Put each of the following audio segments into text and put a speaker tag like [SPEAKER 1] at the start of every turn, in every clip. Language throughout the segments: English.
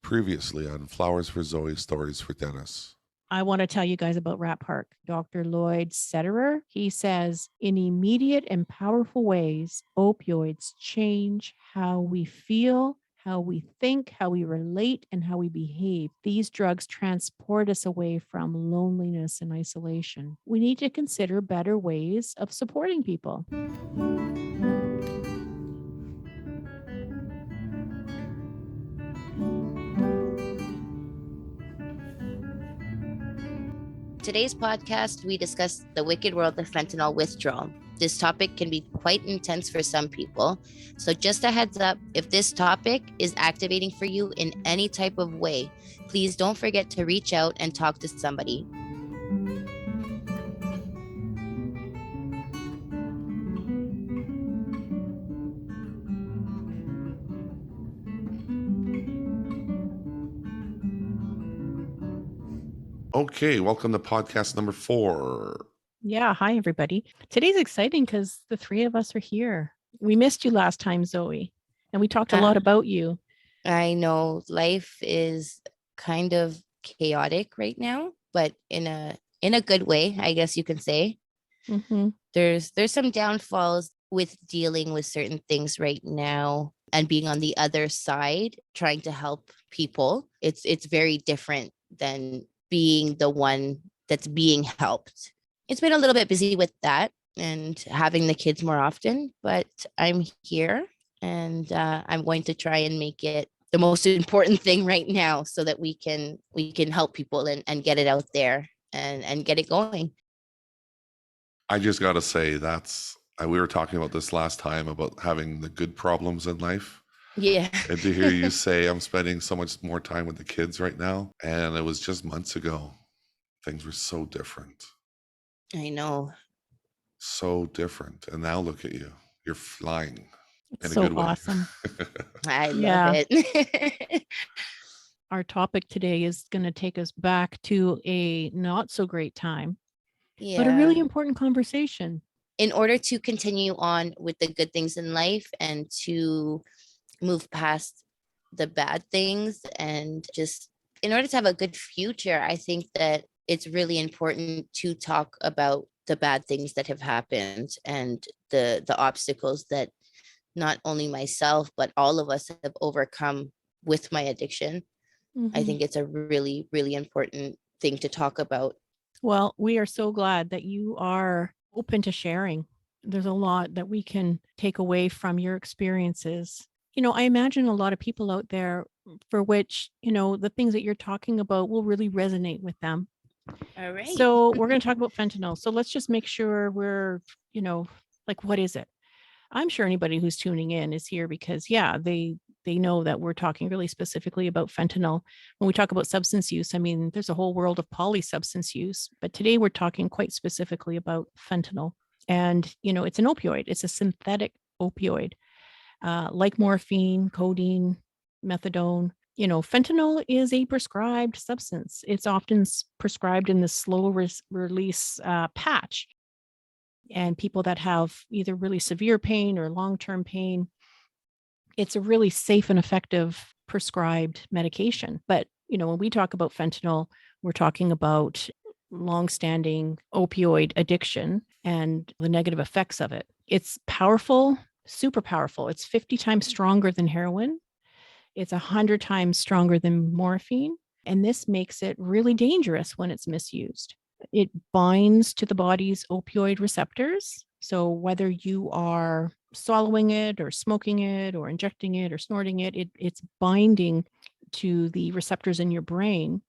[SPEAKER 1] Previously on Flowers for Zoe, Stories for Dennis.
[SPEAKER 2] I want to tell you guys about Rat Park. Dr. Lloyd Sederer, he says, in immediate and powerful ways, opioids change how we feel, how we think, how we relate, and how we behave. These drugs transport us away from loneliness and isolation. We need to consider better ways of supporting people.
[SPEAKER 3] Today's podcast, we discuss the wicked world of fentanyl withdrawal. This topic can be quite intense for some people. So just a heads up, if this topic is activating for you in any type of way, please don't forget to reach out and talk to somebody.
[SPEAKER 1] Okay, welcome to podcast number 4.
[SPEAKER 2] Yeah, hi, everybody. Today's exciting because the three of us are here. We missed you last time, Zoe, and we talked a lot about you.
[SPEAKER 3] I know life is kind of chaotic right now, but in a good way, I guess you can say.
[SPEAKER 2] Mm-hmm.
[SPEAKER 3] There's some downfalls with dealing with certain things right now and being on the other side, trying to help people. It's very different than being the one that's being helped. It's been a little bit busy with that and having the kids more often, but I'm here and I'm going to try and make it the most important thing right now so that we can help people and get it out there and get it going.
[SPEAKER 1] I just got to say we were talking about this last time about having the good problems in life.
[SPEAKER 3] Yeah.
[SPEAKER 1] And to hear you say I'm spending so much more time with the kids right now, and it was just months ago. Things were so different.
[SPEAKER 3] I know.
[SPEAKER 1] So different. And now look at you. You're flying.
[SPEAKER 2] It's so awesome.
[SPEAKER 3] I love it.
[SPEAKER 2] Our topic today is going to take us back to a not so great time, but a really important conversation.
[SPEAKER 3] In order to continue on with the good things in life and to move past the bad things and just in order to have a good future, I think that it's really important to talk about the bad things that have happened and the obstacles that not only myself, but all of us have overcome with my addiction. I think it's a really, really important thing to talk about.
[SPEAKER 2] Well, we are so glad that you are open to sharing. There's a lot that we can take away from your experiences. I imagine a lot of people out there for which, the things that you're talking about will really resonate with them.
[SPEAKER 3] All right.
[SPEAKER 2] So we're going to talk about fentanyl. So let's just make sure we're, what is it? I'm sure anybody who's tuning in is here because, they know that we're talking really specifically about fentanyl. When we talk about substance use, I mean, there's a whole world of polysubstance use, but today we're talking quite specifically about fentanyl. And, it's an opioid. It's a synthetic opioid, like morphine, codeine, methadone. Fentanyl is a prescribed substance. It's often prescribed in the slow release patch. And people that have either really severe pain or long-term pain, it's a really safe and effective prescribed medication. But, when we talk about fentanyl, we're talking about long-standing opioid addiction and the negative effects of it. It's powerful, super powerful. It's 50 times stronger than heroin. It's 100 times stronger than morphine. And this makes it really dangerous when it's misused. It binds to the body's opioid receptors. So whether you are swallowing it or smoking it or injecting it or snorting it, it's binding to the receptors in your brain.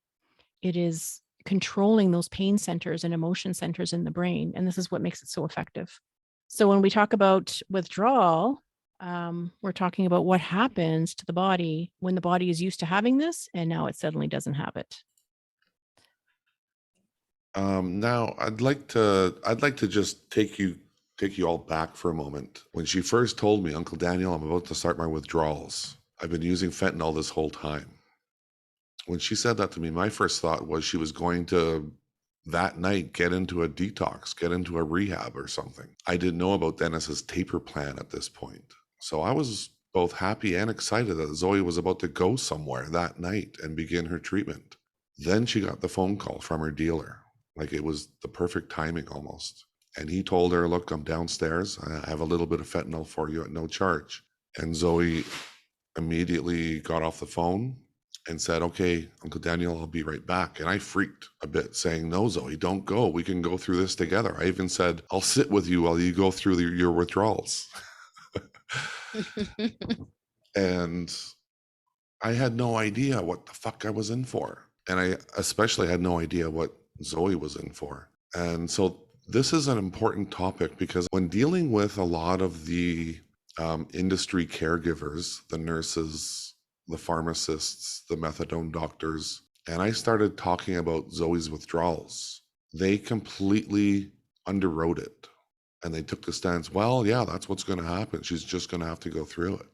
[SPEAKER 2] It is controlling those pain centers and emotion centers in the brain. And this is what makes it so effective. So when we talk about withdrawal, we're talking about what happens to the body when the body is used to having this and now it suddenly doesn't have it.
[SPEAKER 1] Now I'd like to just take you all back for a moment. When she first told me, Uncle Daniel, I'm about to start my withdrawals. I've been using fentanyl this whole time. When she said that to me, my first thought was she was going to that night get into a detox, get into a rehab or something. I didn't know about Dennis's taper plan at this point. So I was both happy and excited that Zoe was about to go somewhere that night and begin her treatment. Then she got the phone call from her dealer. Like, it was the perfect timing almost. And he told her, look, I'm downstairs. I have a little bit of fentanyl for you at no charge. And Zoe immediately got off the phone and said, okay, Uncle Daniel, I'll be right back. And I freaked a bit, saying, no, Zoe, don't go. We can go through this together. I even said, I'll sit with you while you go through your withdrawals. And I had no idea what the fuck I was in for. And I especially had no idea what Zoe was in for. And so this is an important topic because when dealing with a lot of the industry caregivers, the nurses, the pharmacists, the methadone doctors, and I started talking about Zoe's withdrawals, they completely underwrote it. And they took the stance, well, yeah, that's what's going to happen. She's just going to have to go through it.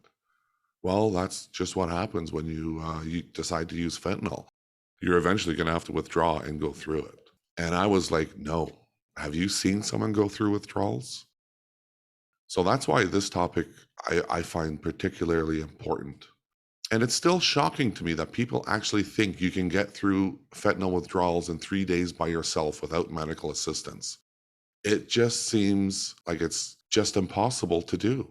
[SPEAKER 1] Well, that's just what happens when you decide to use fentanyl. You're eventually going to have to withdraw and go through it. And I was like, no. Have you seen someone go through withdrawals? So that's why this topic I find particularly important. And it's still shocking to me that people actually think you can get through fentanyl withdrawals in 3 days by yourself without medical assistance. It just seems like it's just impossible to do.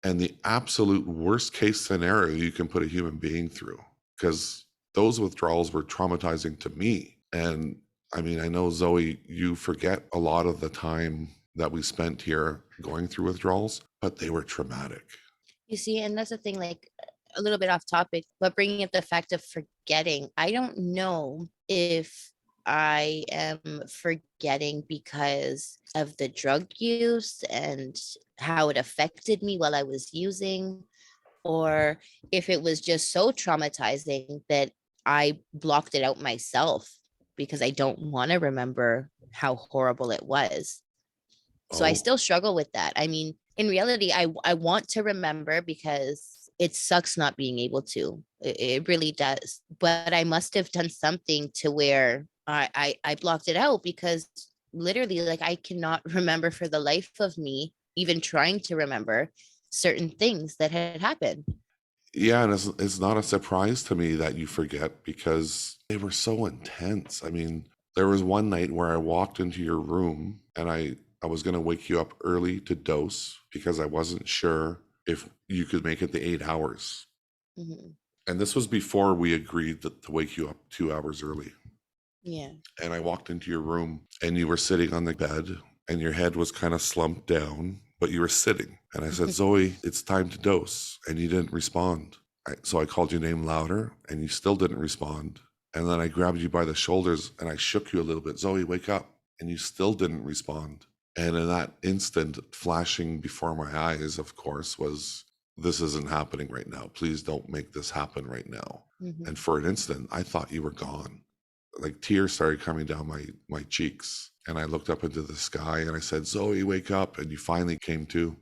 [SPEAKER 1] And the absolute worst case scenario you can put a human being through, because those withdrawals were traumatizing to me. And I mean, I know, Zoe, you forget a lot of the time that we spent here going through withdrawals, but they were traumatic.
[SPEAKER 3] You see, and that's the thing, like a little bit off topic, but bringing up the fact of forgetting. I don't know if I am forgetting because of the drug use and how it affected me while I was using, or if it was just so traumatizing that I blocked it out myself because I don't want to remember how horrible it was. So I
[SPEAKER 1] Oh,
[SPEAKER 3] still struggle with that. I mean, in reality, I want to remember because it sucks not being able to. It really does. But I must have done something to where I blocked it out, because literally, like, I cannot remember for the life of me, even trying to remember certain things that had happened.
[SPEAKER 1] yeah, and it's not a surprise to me that you forget because they were so intense. I mean, there was one night where I walked into your room and I was going to wake you up early to dose because I wasn't sure if you could make it the 8 hours.
[SPEAKER 3] Mhm.
[SPEAKER 1] And this was before we agreed to wake you up 2 hours early.
[SPEAKER 3] Yeah.
[SPEAKER 1] And I walked into your room and you were sitting on the bed and your head was kind of slumped down, but you were sitting. And I said, Zoe, it's time to dose. And you didn't respond. So I called your name louder and you still didn't respond. And then I grabbed you by the shoulders and I shook you a little bit. Zoe, wake up. And you still didn't respond. And in that instant, flashing before my eyes, of course, was, this isn't happening right now. Please don't make this happen right now.
[SPEAKER 3] Mhm.
[SPEAKER 1] And for an instant, I thought you were gone. Like, tears started coming down my cheeks. And I looked up into the sky and I said, Zoe, wake up. And you finally came to.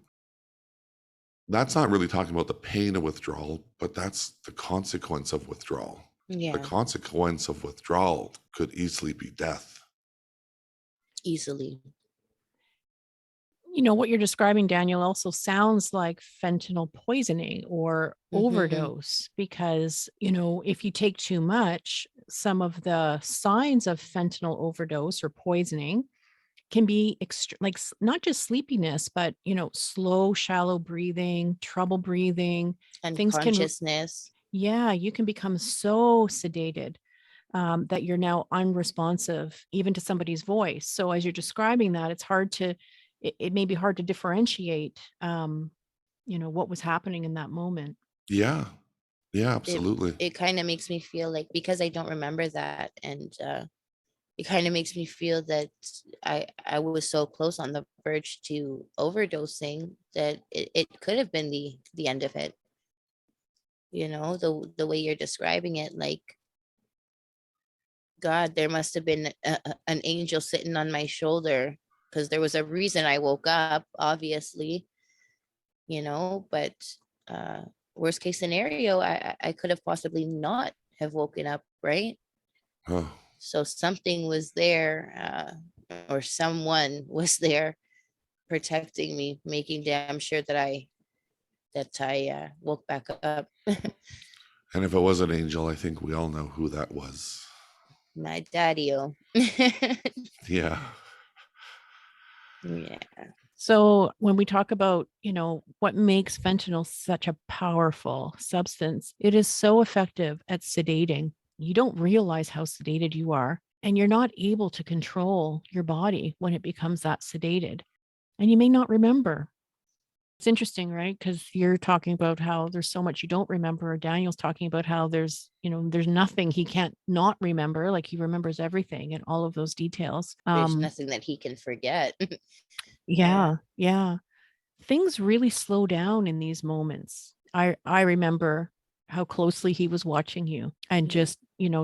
[SPEAKER 1] That's not really talking about the pain of withdrawal, but that's the consequence of withdrawal. The
[SPEAKER 3] Yeah,
[SPEAKER 1] consequence of withdrawal could easily be death.
[SPEAKER 3] easily.
[SPEAKER 2] You know, what you're describing, Daniel, also sounds like fentanyl poisoning or
[SPEAKER 3] Mhm.
[SPEAKER 2] overdose, because, you know, if you take too much, some of the signs of fentanyl overdose or poisoning can be like not just sleepiness, but, you know, slow, shallow breathing, trouble breathing. Things can,
[SPEAKER 3] Unconsciousness.
[SPEAKER 2] yeah, you can become so sedated that you're now unresponsive even to somebody's voice. So as you're describing that, it's hard to, it may be hard to differentiate, you know, what was happening in that moment.
[SPEAKER 1] Yeah. Yeah,
[SPEAKER 3] It
[SPEAKER 1] absolutely.
[SPEAKER 3] it kind of makes me feel like, because I don't remember that, and it kind of makes me feel that I was so close on the verge to overdosing that it could have been the end of it. You know, the way you're describing it, like, God, there must have been an angel sitting on my shoulder, because there was a reason I woke up, obviously, but uh, worst case scenario, I could have possibly not have woken up, right?
[SPEAKER 1] Oh,
[SPEAKER 3] So something was there, or someone was there protecting me, making damn sure that that I woke back up.
[SPEAKER 1] And if it was an angel, I think we all know who that was.
[SPEAKER 3] My daddy-o.
[SPEAKER 1] Yeah.
[SPEAKER 3] Yeah.
[SPEAKER 2] So when we talk about, what makes fentanyl such a powerful substance, it is so effective at sedating. You don't realize how sedated you are, and you're not able to control your body when it becomes that sedated. And you may not remember. It's interesting, right? Because you're talking about how there's so much you don't remember. Daniel's talking about how there's nothing he can't not remember. Like he remembers everything and all of those details.
[SPEAKER 3] There's nothing that he can forget.
[SPEAKER 2] Yeah. Things really slow down in these moments. I remember how closely he was watching you and
[SPEAKER 3] Mhm.
[SPEAKER 2] just,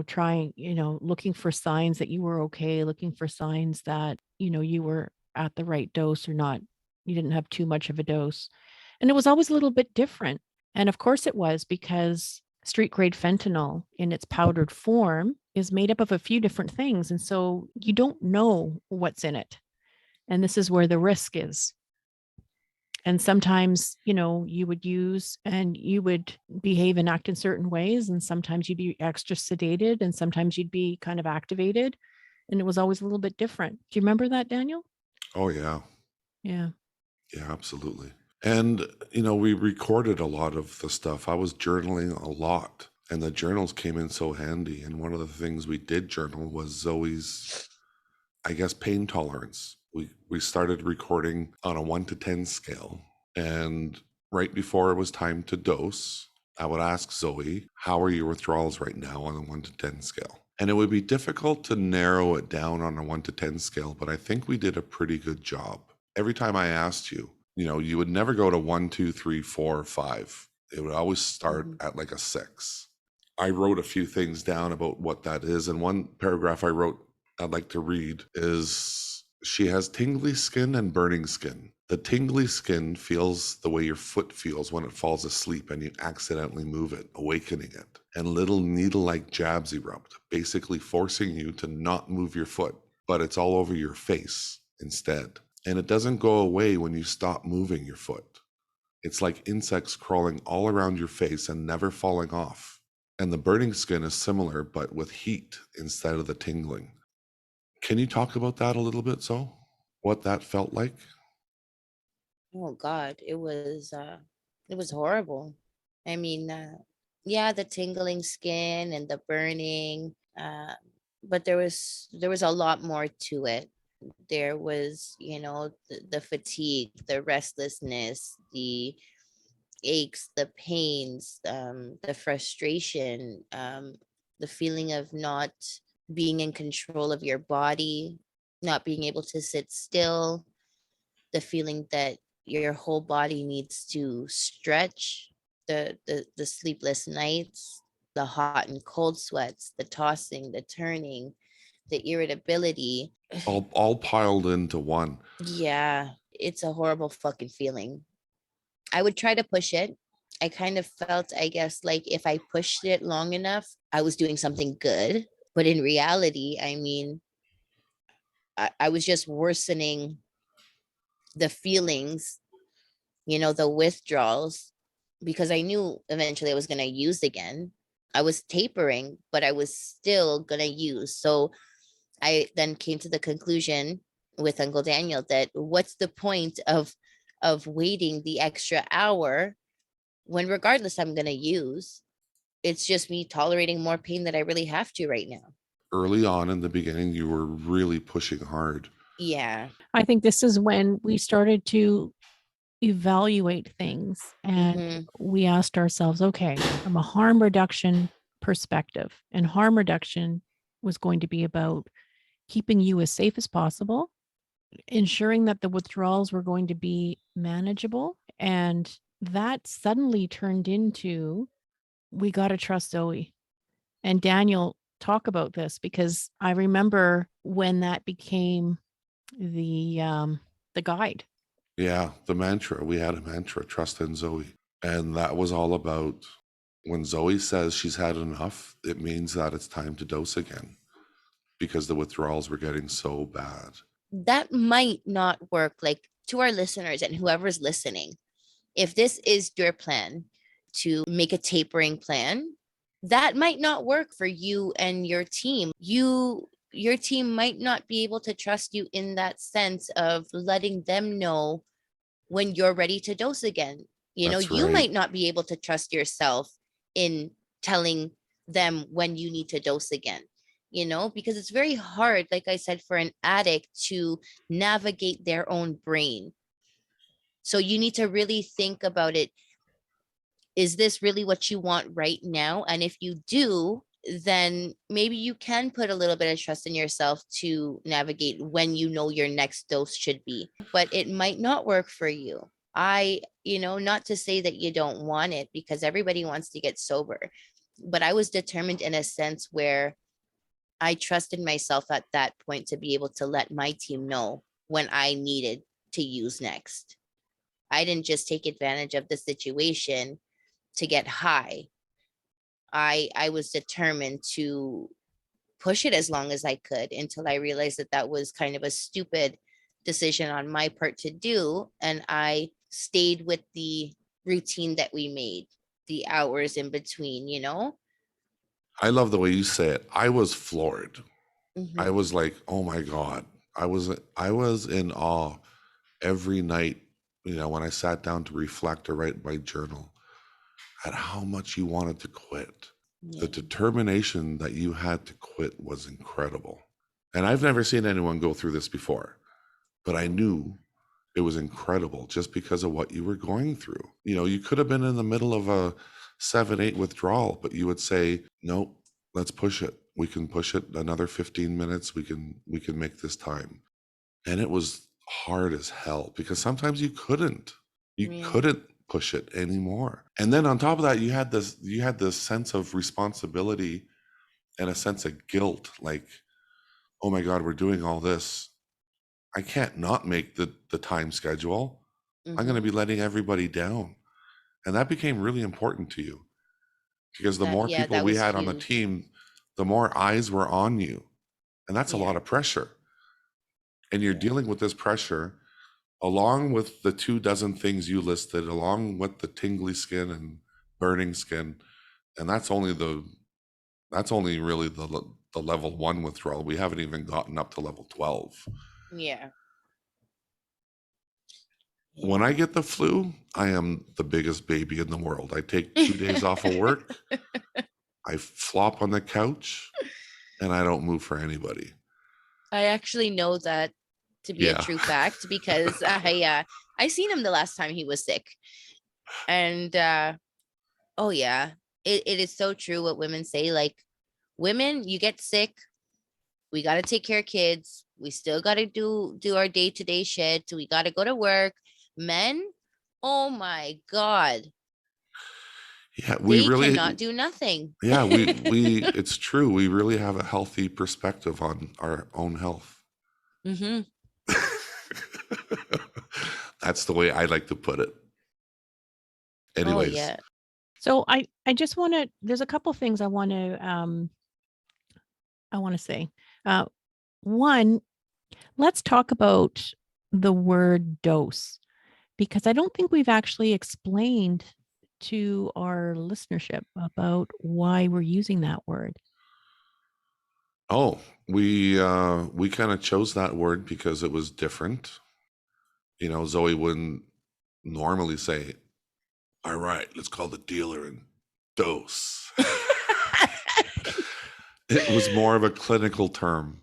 [SPEAKER 2] trying, looking for signs that you were okay, looking for signs that, you were at the right dose or not. You didn't have too much of a dose. And it was always a little bit different. And of course it was, because street grade fentanyl in its powdered form is made up of a few different things. And so you don't know what's in it. And this is where the risk is. And sometimes, you would use and you would behave and act in certain ways. And sometimes you'd be extra sedated and sometimes you'd be kind of activated. And it was always a little bit different. Do you remember that, Daniel?
[SPEAKER 1] Oh, yeah.
[SPEAKER 2] Yeah.
[SPEAKER 1] Yeah, absolutely. And, we recorded a lot of the stuff. I was journaling a lot, and the journals came in so handy. And one of the things we did journal was Zoe's, I guess, pain tolerance. We started recording on a 1 to 10 scale. And right before it was time to dose, I would ask Zoe, how are your withdrawals right now on a 1 to 10 scale? And it would be difficult to narrow it down on a 1 to 10 scale, but I think we did a pretty good job. Every time I asked you, you would never go to 1, 2, 3, 4, 5. It would always start at like a 6. I wrote a few things down about what that is. And one paragraph I wrote I'd like to read is, she has tingly skin and burning skin. The tingly skin feels the way your foot feels when it falls asleep and you accidentally move it, awakening it. And little needle-like jabs erupt, basically forcing you to not move your foot, but it's all over your face instead. And it doesn't go away when you stop moving your foot. It's like insects crawling all around your face and never falling off. And the burning skin is similar, but with heat instead of the tingling. Can you talk about that a little bit, so what that felt like?
[SPEAKER 3] Oh God, it was horrible. I mean, yeah, the tingling skin and the burning, but there was a lot more to it. There was, the fatigue, the restlessness, the aches, the pains, the frustration, the feeling of not being in control of your body, not being able to sit still, the feeling that your whole body needs to stretch, the sleepless nights, the hot and cold sweats, the tossing, the turning, the irritability.
[SPEAKER 1] All piled into one.
[SPEAKER 3] Yeah, it's a horrible fucking feeling. I would try to push it. I kind of felt, I guess, like if I pushed it long enough, I was doing something good. But in reality, I mean, I was just worsening the feelings, the withdrawals, because I knew eventually I was going to use again. I was tapering, but I was still going to use. So I then came to the conclusion with Uncle Daniel that what's the point of waiting the extra hour when regardless I'm going to use? It's just me tolerating more pain that I really have to right now.
[SPEAKER 1] Early on in the beginning, you were really pushing hard.
[SPEAKER 3] Yeah.
[SPEAKER 2] I think this is when we started to evaluate things and we asked ourselves, okay, from a harm reduction perspective, and harm reduction was going to be about keeping you as safe as possible, ensuring that the withdrawals were going to be manageable. And that suddenly turned into, we got to trust Zoe. And Daniel, talk about this, because I remember when that became the guide.
[SPEAKER 1] Yeah, the mantra. We had a mantra, trust in Zoe. And that was all about, when Zoe says she's had enough, it means that it's time to dose again, because the withdrawals were getting so bad.
[SPEAKER 3] That might not work, like, to our listeners and whoever's listening. If this is your plan to make a tapering plan, that might not work for you and your team. Your team might not be able to trust you in that sense of letting them know when you're ready to dose again.
[SPEAKER 1] That's
[SPEAKER 3] You
[SPEAKER 1] right.
[SPEAKER 3] might not be able to trust yourself in telling them when you need to dose again, because it's very hard, like I said, for an addict to navigate their own brain. So you need to really think about it. Is this really what you want right now? And if you do, then maybe you can put a little bit of trust in yourself to navigate when you know your next dose should be. But it might not work for you. Not to say that you don't want it, because everybody wants to get sober. But I was determined in a sense where I trusted myself at that point to be able to let my team know when I needed to use next. I didn't just take advantage of the situation to get high. I was determined to push it as long as I could until I realized that that was kind of a stupid decision on my part to do. And I stayed with the routine that we made, the hours in between.
[SPEAKER 1] I love the way you say it. I was floored. I
[SPEAKER 3] Mhm.
[SPEAKER 1] was like, oh my God. I was in awe every night, when I sat down to reflect or write my journal, at how much you wanted to quit. The
[SPEAKER 3] Yeah.
[SPEAKER 1] determination that you had to quit was incredible. And I've never seen anyone go through this before, but I knew it was incredible just because of what you were going through. You could have been in the middle of a 7-8 withdrawal, but you would say, nope, let's push it. We can push it another 15 minutes. We can make this time. And it was hard as hell because sometimes you couldn't
[SPEAKER 3] Yeah.
[SPEAKER 1] push it anymore. And then on top of that, you had this sense of responsibility and a sense of guilt, like, oh my God, we're doing all this. I can't not make the time schedule. I'm going to
[SPEAKER 3] Mm-hmm.
[SPEAKER 1] be letting everybody down. And that became really important to you because the more
[SPEAKER 3] Yeah,
[SPEAKER 1] people
[SPEAKER 3] that
[SPEAKER 1] we
[SPEAKER 3] was
[SPEAKER 1] had on the
[SPEAKER 3] huge.
[SPEAKER 1] team, the more eyes were on you. And that's a lot
[SPEAKER 3] Yeah.
[SPEAKER 1] of pressure. And you're
[SPEAKER 3] Yeah.
[SPEAKER 1] dealing with this pressure along with the 2 dozen things you listed, along with the tingly skin and burning skin. And that's only really the level 1 withdrawal. We haven't even gotten up to level 12.
[SPEAKER 3] Yeah.
[SPEAKER 1] When I get the flu, I am the biggest baby in the world. I take 2 days off of work. I flop on the couch and I don't move for anybody.
[SPEAKER 3] I actually know that to be a
[SPEAKER 1] Yeah.
[SPEAKER 3] true fact because I seen him the last time he was sick. And oh yeah, it is so true what women say. Like, women, you get sick, we got to take care of kids, we still got to do our day-to-day shit, we got to go to work. Men, oh my God,
[SPEAKER 1] Yeah, we
[SPEAKER 3] they
[SPEAKER 1] really
[SPEAKER 3] cannot do nothing.
[SPEAKER 1] yeah, we it's true. We really have a healthy perspective on our own health.
[SPEAKER 3] Hmm.
[SPEAKER 1] That's the way I like to put it.
[SPEAKER 3] Oh
[SPEAKER 1] Anyways,
[SPEAKER 3] yeah.
[SPEAKER 2] So I just want to, there's a couple things I want to say. One, let's talk about the word dose, because I don't think we've actually explained to our listenership about why we're using that word.
[SPEAKER 1] oh, we kind of chose that word because it was different. Zoe wouldn't normally say, "All right, let's call the dealer and dose." It was more of a clinical term.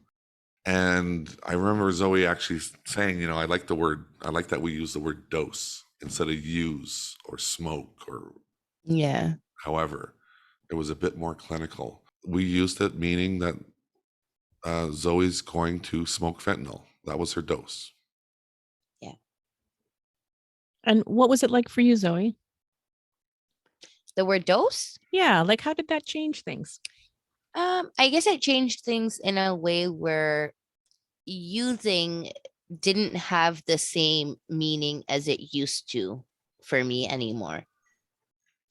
[SPEAKER 1] And I remember Zoe actually saying, I like that we use the word dose instead of use or smoke or
[SPEAKER 3] Yeah.
[SPEAKER 1] however. It was a bit more clinical. We used it meaning that Zoe's going to smoke fentanyl. That was her dose.
[SPEAKER 3] Yeah.
[SPEAKER 2] And what was it like for you, Zoe?
[SPEAKER 3] The word dose?
[SPEAKER 2] Yeah, like how did that change things?
[SPEAKER 3] I guess it changed things in a way where using didn't have the same meaning as it used to for me anymore.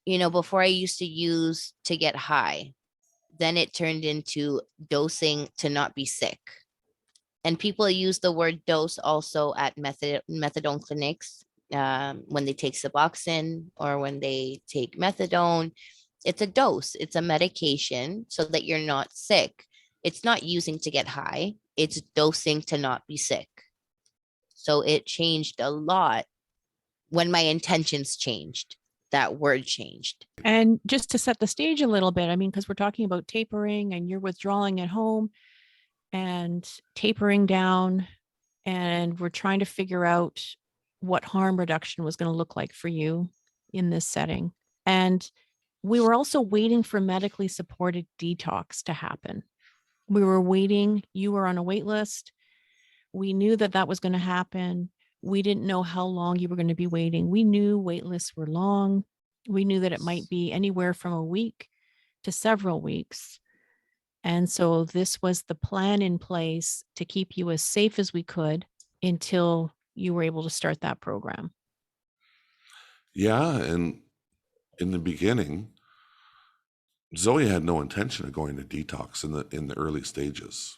[SPEAKER 3] Before I used to use to get high, then it turned into dosing to not be sick. And people use the word dose also at methadone clinics when they take Suboxone or when they take methadone. It's a dose, it's a medication so that you're not sick. It's not using to get high, it's dosing to not be sick. So it changed a lot when my intentions changed. That word changed.
[SPEAKER 2] And just to set the stage a little bit, I mean, because we're talking about tapering and you're withdrawing at home and tapering down, and we're trying to figure out what harm reduction was going to look like for you in this setting. And we were also waiting for medically supported detox to happen. We were waiting. You were on a wait list. We knew that that was going to happen. We didn't know how long you were going to be waiting. We knew wait lists were long. We knew that it might be anywhere from a week to several weeks. And so this was the plan in place to keep you as safe as we could until you were able to start that program.
[SPEAKER 1] Yeah, and in the beginning, Zoe had no intention of going to detox in the early stages.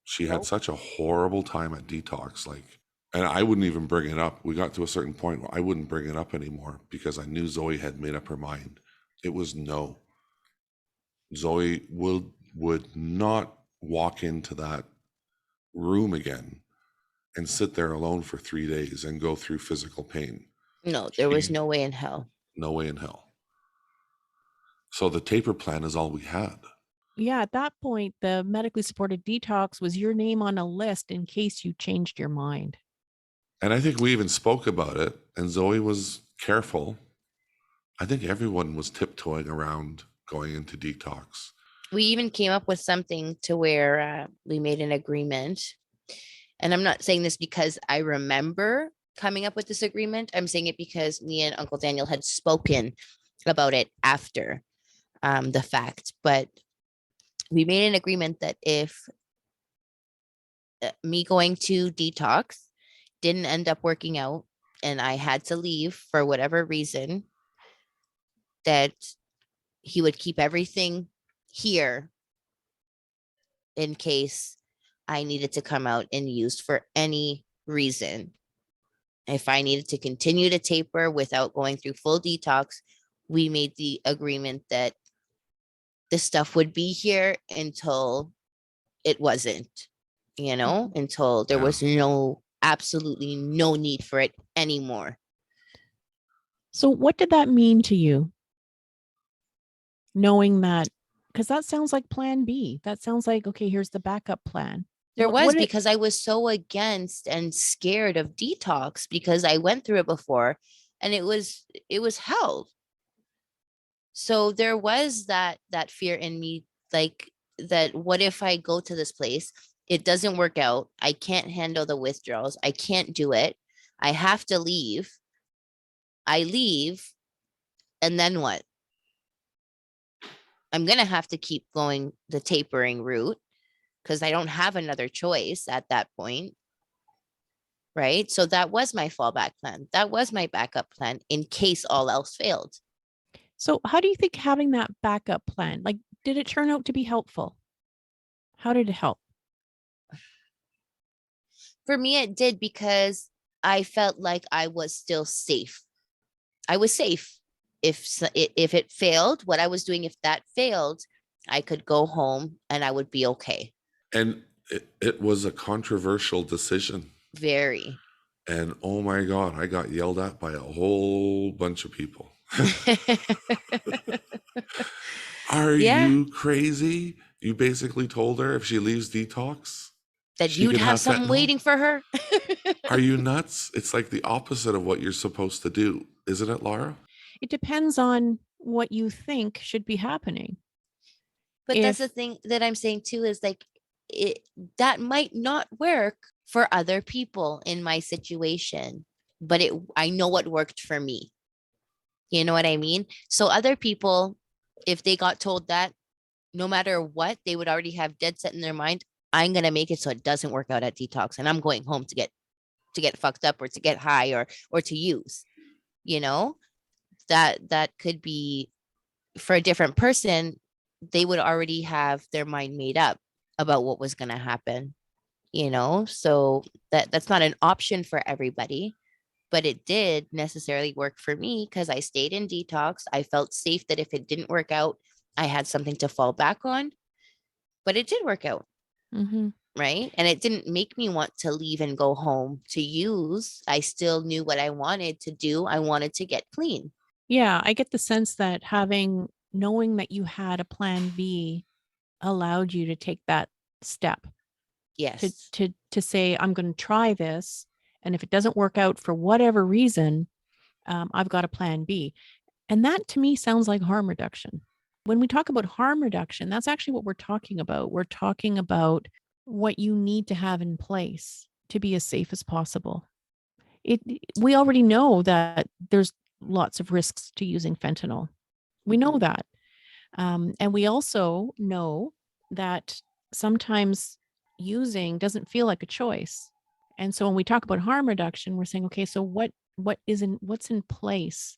[SPEAKER 1] She had
[SPEAKER 3] Nope.
[SPEAKER 1] such a horrible time at detox, like, and I wouldn't even bring it up. We got to a certain point where I wouldn't bring it up anymore because I knew Zoe had made up her mind. It was no. Zoe would not walk into that room again and sit there alone for 3 days and go through physical pain.
[SPEAKER 3] No, there was
[SPEAKER 1] She-
[SPEAKER 3] no way in hell.
[SPEAKER 1] No way in hell. So the taper plan is all we had.
[SPEAKER 2] Yeah, at that point, the medically supported detox was your name on a list in case you changed your mind.
[SPEAKER 1] And I think we even spoke about it, and Zoe was careful. I think everyone was tiptoeing around going into detox.
[SPEAKER 3] We even came up with something to where we made an agreement. And I'm not saying this because I remember coming up with this agreement. I'm saying it because me and Uncle Daniel had spoken about it after the fact. But we made an agreement that if me going to detox didn't end up working out and I had to leave for whatever reason, that he would keep everything here in case I needed to come out and use for any reason. If I needed to continue to taper without going through full detox, we made the agreement that the stuff would be here until it wasn't, until there was absolutely no need for it anymore.
[SPEAKER 2] So what did that mean to you? Knowing that, because that sounds like plan B. That sounds like, okay, here's the backup plan.
[SPEAKER 3] There
[SPEAKER 2] What
[SPEAKER 3] was
[SPEAKER 2] did-
[SPEAKER 3] because I was so against and scared of detox because I went through it before and it was hell. So there was that fear in me, like that what if I go to this place, it doesn't work out, I can't handle the withdrawals, I can't do it, I have to leave. I leave, and then what? I'm going to have to keep going the tapering route because I don't have another choice at that point. Right? So that was my fallback plan. That was my backup plan in case all else failed.
[SPEAKER 2] So how do you think having that backup plan, like, did it turn out to be helpful? How did it help?
[SPEAKER 3] For me, it did because I felt like I was still safe. I was safe. If it failed, what I was doing, if that failed, I could go home and I would be okay.
[SPEAKER 1] And it was a controversial decision.
[SPEAKER 3] Very.
[SPEAKER 1] And oh my God, I got yelled at by a whole bunch of people. Are
[SPEAKER 3] Yeah.
[SPEAKER 1] you crazy? You basically told her if she leaves detox,
[SPEAKER 3] That
[SPEAKER 1] she
[SPEAKER 3] you'd
[SPEAKER 1] could
[SPEAKER 3] have something
[SPEAKER 1] fentanyl?
[SPEAKER 3] waiting for her.
[SPEAKER 1] Are you nuts? It's like the opposite of what you're supposed to do, isn't it, Laura?
[SPEAKER 2] It depends on what you think should be happening.
[SPEAKER 3] But that's the
[SPEAKER 2] If-
[SPEAKER 3] thing that I'm saying too, is like that might not work for other people in my situation, but I know what worked for me. You know what I mean? So other people, if they got told that, no matter what, they would already have dead set in their mind, I'm gonna make it so it doesn't work out at detox, and I'm going home to get fucked up or to get high or to use. That could be for a different person. They would already have their mind made up about what was gonna happen. So that's not an option for everybody. but it did necessarily work for me because I stayed in detox. I felt safe that if it didn't work out, I had something to fall back on, but it did work out.
[SPEAKER 2] Mm-hmm.
[SPEAKER 3] Right. And it didn't make me want to leave and go home to use. I still knew what I wanted to do. I wanted to get clean.
[SPEAKER 2] Yeah, I get the sense that knowing that you had a plan B allowed you to take that step to
[SPEAKER 3] Yes.
[SPEAKER 2] to say, I'm going to try this, and if it doesn't work out for whatever reason, I've got a plan B. And that to me sounds like harm reduction. When we talk about harm reduction, that's actually what we're talking about. We're talking about what you need to have in place to be as safe as possible. We already know that there's lots of risks to using fentanyl. We know
[SPEAKER 3] Mhm.
[SPEAKER 2] that. And we also know that sometimes using doesn't feel like a choice. And so when we talk about harm reduction, we're saying, okay, so what's in place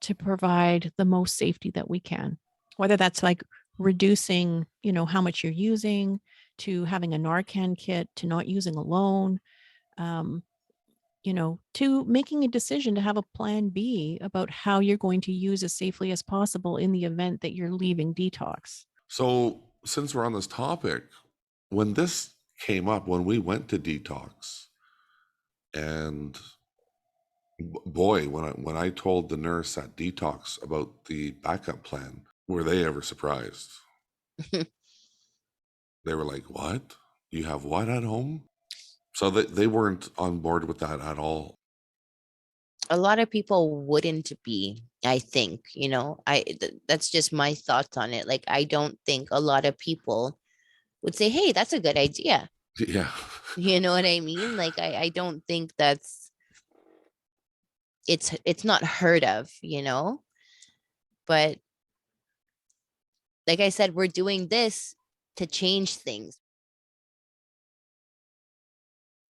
[SPEAKER 2] to provide the most safety that we can? Whether that's like reducing, how much you're using, to having a Narcan kit, to not using alone, um, to making a decision to have a plan B about how you're going to use as safely as possible in the event that you're leaving detox.
[SPEAKER 1] So, since we're on this topic, when this came up, when we went to detox, and boy, when I told the nurse at detox about the backup plan, were they ever surprised? They were like, "What? You have what at home?" So they weren't on board with that at all.
[SPEAKER 3] A lot of people wouldn't be, I think, that's just my thoughts on it. Like, I don't think a lot of people would say, hey, that's a good idea.
[SPEAKER 1] Yeah.
[SPEAKER 3] You know what I mean? Like, I don't think it's not heard of, but like I said, we're doing this to change things.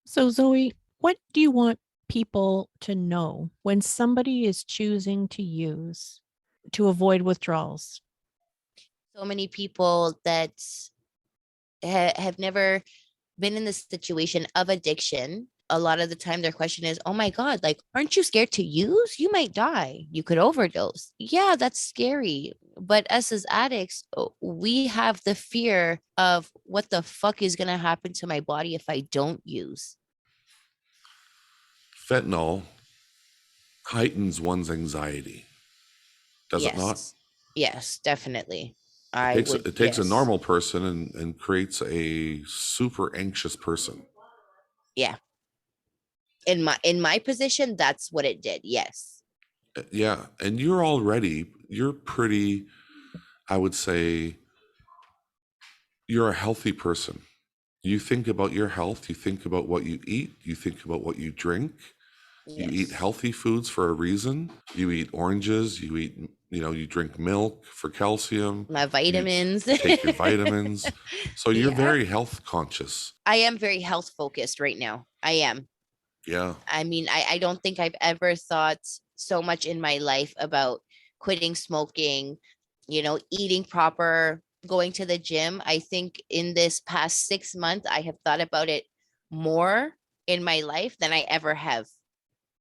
[SPEAKER 2] So, Zoe, what do you want people to know when somebody is choosing to use to avoid withdrawals?
[SPEAKER 3] So many people that have never been in this situation of addiction. A lot of the time, their question is, oh my God, like, aren't you scared to use? You might die. You could overdose. Yeah, that's scary. But us as addicts, we have the fear of what the fuck is going to happen to my body if I don't use.
[SPEAKER 1] Fentanyl heightens one's anxiety, does it not?
[SPEAKER 3] Yes. Yes, definitely.
[SPEAKER 1] It
[SPEAKER 3] I
[SPEAKER 1] takes
[SPEAKER 3] would,
[SPEAKER 1] it takes a
[SPEAKER 3] yes.
[SPEAKER 1] normal person and creates a super anxious person.
[SPEAKER 3] Yeah. In my position, that's what it did. Yes.
[SPEAKER 1] Yeah, and you're pretty, I would say, you're a healthy person. You think about your health, you think about what you eat, you think about what you drink. You eat
[SPEAKER 3] Yes.
[SPEAKER 1] healthy foods for a reason. You eat oranges, you drink milk for calcium,
[SPEAKER 3] My
[SPEAKER 1] you
[SPEAKER 3] vitamins.
[SPEAKER 1] take your vitamins. So you're
[SPEAKER 3] Yeah.
[SPEAKER 1] very health conscious.
[SPEAKER 3] I am very health focused right now. I am.
[SPEAKER 1] Yeah.
[SPEAKER 3] I mean, I don't think I've ever thought so much in my life about quitting smoking, eating proper, going to the gym. I think in this past 6 months, I have thought about it more in my life than I ever have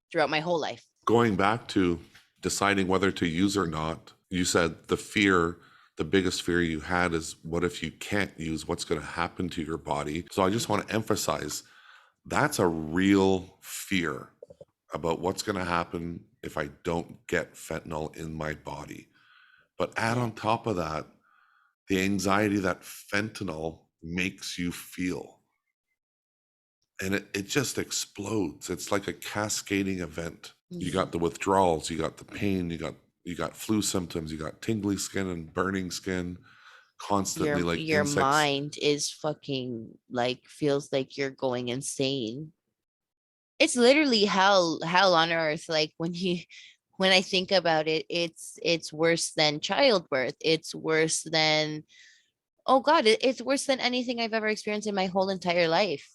[SPEAKER 3] throughout my whole life.
[SPEAKER 1] Going back to deciding whether to use or not, you said the biggest fear you had is what if you can't use, what's going to happen to your body? So I just want to emphasize that's a real fear about what's going to happen if I don't get fentanyl in my body. But add on top of that, the anxiety that fentanyl makes you feel. And it just explodes. It's like a cascading event. You got the withdrawals, you got the pain, you got flu symptoms, you got tingly skin and burning skin, constantly
[SPEAKER 3] your
[SPEAKER 1] like
[SPEAKER 3] your
[SPEAKER 1] insects.
[SPEAKER 3] mind is fucking like feels like you're going insane. It's literally hell on earth. Like when I think about it, it's worse than childbirth. It's worse than, oh God, it's worse than anything I've ever experienced in my whole entire life.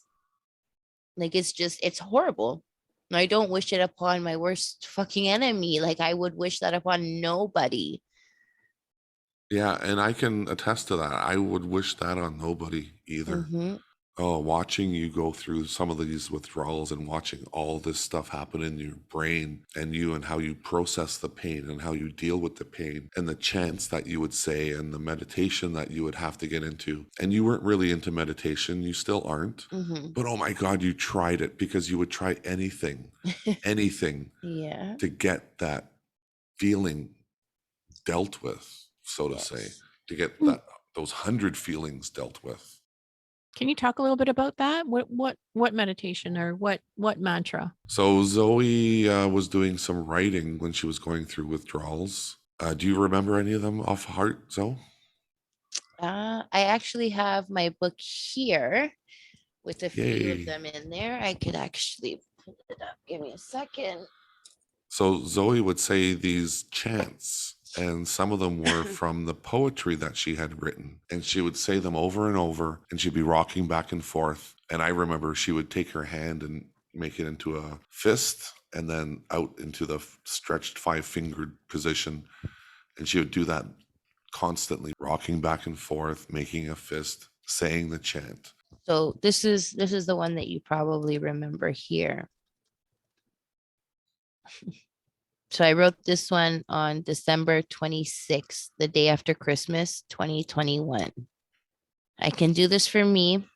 [SPEAKER 3] Like it's horrible. I don't wish it upon my worst fucking enemy. Like I would wish that upon nobody.
[SPEAKER 1] Yeah, and I can attest to that. I would wish that on nobody either.
[SPEAKER 3] Hmm.
[SPEAKER 1] Oh, watching you go through some of these withdrawals and watching all this stuff happen in your brain and how you process the pain and how you deal with the pain and the chants that you would say and the meditation that you would have to get into. And you weren't really into meditation. You still aren't.
[SPEAKER 3] Mm-hmm.
[SPEAKER 1] But oh my God, you tried it because you would try anything, anything
[SPEAKER 3] Yeah.
[SPEAKER 1] to get that feeling dealt with, so to say,
[SPEAKER 3] Yes.
[SPEAKER 1] to get
[SPEAKER 2] Mm.
[SPEAKER 1] those 100 feelings dealt with.
[SPEAKER 2] Can you talk a little bit about that? What meditation or what mantra?
[SPEAKER 1] So Zoe was doing some writing when she was going through withdrawals. Do you remember any of them off heart, Zoe?
[SPEAKER 3] I actually have my book here with a few of
[SPEAKER 1] Yay.
[SPEAKER 3] them in there. I could actually pull it up. Give me a second.
[SPEAKER 1] So Zoe would say these chants, and some of them were from the poetry that she had written. And she would say them over and over, and she'd be rocking back and forth. And I remember she would take her hand and make it into a fist and then out into the stretched 5-fingered position. And she would do that constantly, rocking back and forth, making a fist, saying the chant.
[SPEAKER 3] So this is the one that you probably remember here. So I wrote this one on December 26th, the day after Christmas, 2021. I can do this for me.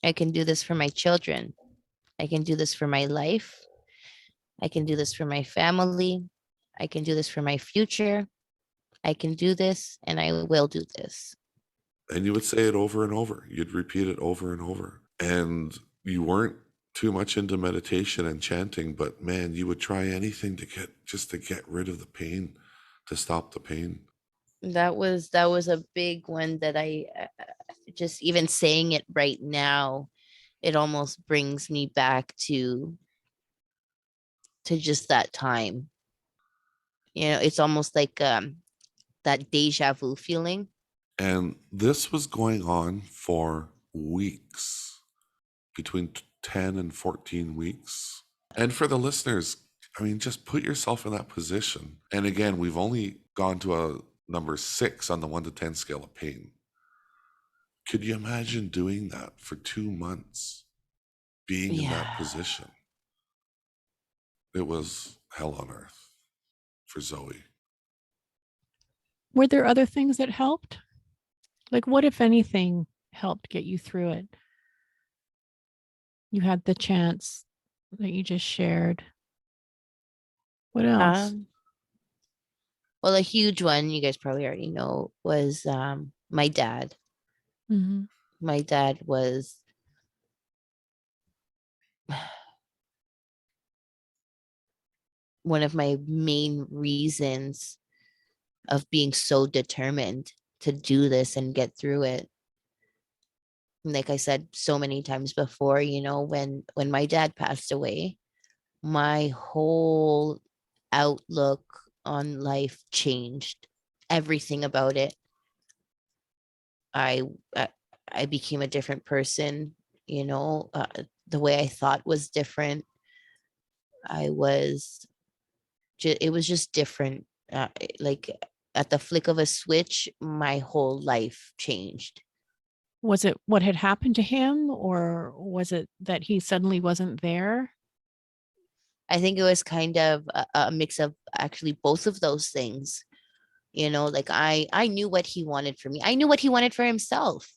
[SPEAKER 3] I can do this for my children. I can do this for my life. I can do this for my family. I can do this for my future. I can do this and I will do this.
[SPEAKER 1] And you would say it over and over. You'd repeat it over and over. And you weren't too much into meditation and chanting, but man, you would try anything to get rid of the pain, to stop the pain.
[SPEAKER 3] That was a big one that I just even saying it right now, it almost brings me back to just that time. You know, it's almost like that deja vu feeling.
[SPEAKER 1] And this was going on for weeks, between 10 and 14 weeks. And for the listeners, I mean, just put yourself in that position. And again, we've only gone to a number 6 on the 1 to 10 scale of pain. Could you imagine doing that for 2 months, being in that
[SPEAKER 3] Yeah.
[SPEAKER 1] position? It was hell on earth for Zoe.
[SPEAKER 2] Were there other things that helped? Like what, if anything, helped get you through it? You had the chance that you just shared. What else?
[SPEAKER 3] Well, a huge one you guys probably already know was my dad.
[SPEAKER 2] Mm-hmm.
[SPEAKER 3] My dad was one of my main reasons of being so determined to do this and get through it. Like I said so many times before, you know, when my dad passed away, my whole outlook on life changed. Everything about it. I I, I became a different person, you know, the way I thought was different. I was it was just different. Like at the flick of a switch, my whole life changed.
[SPEAKER 2] Was it what had happened to him, or was it that he suddenly wasn't there?
[SPEAKER 3] I think it was kind of a mix of actually both of those things. You know, like I knew what he wanted for me. I knew what he wanted for himself.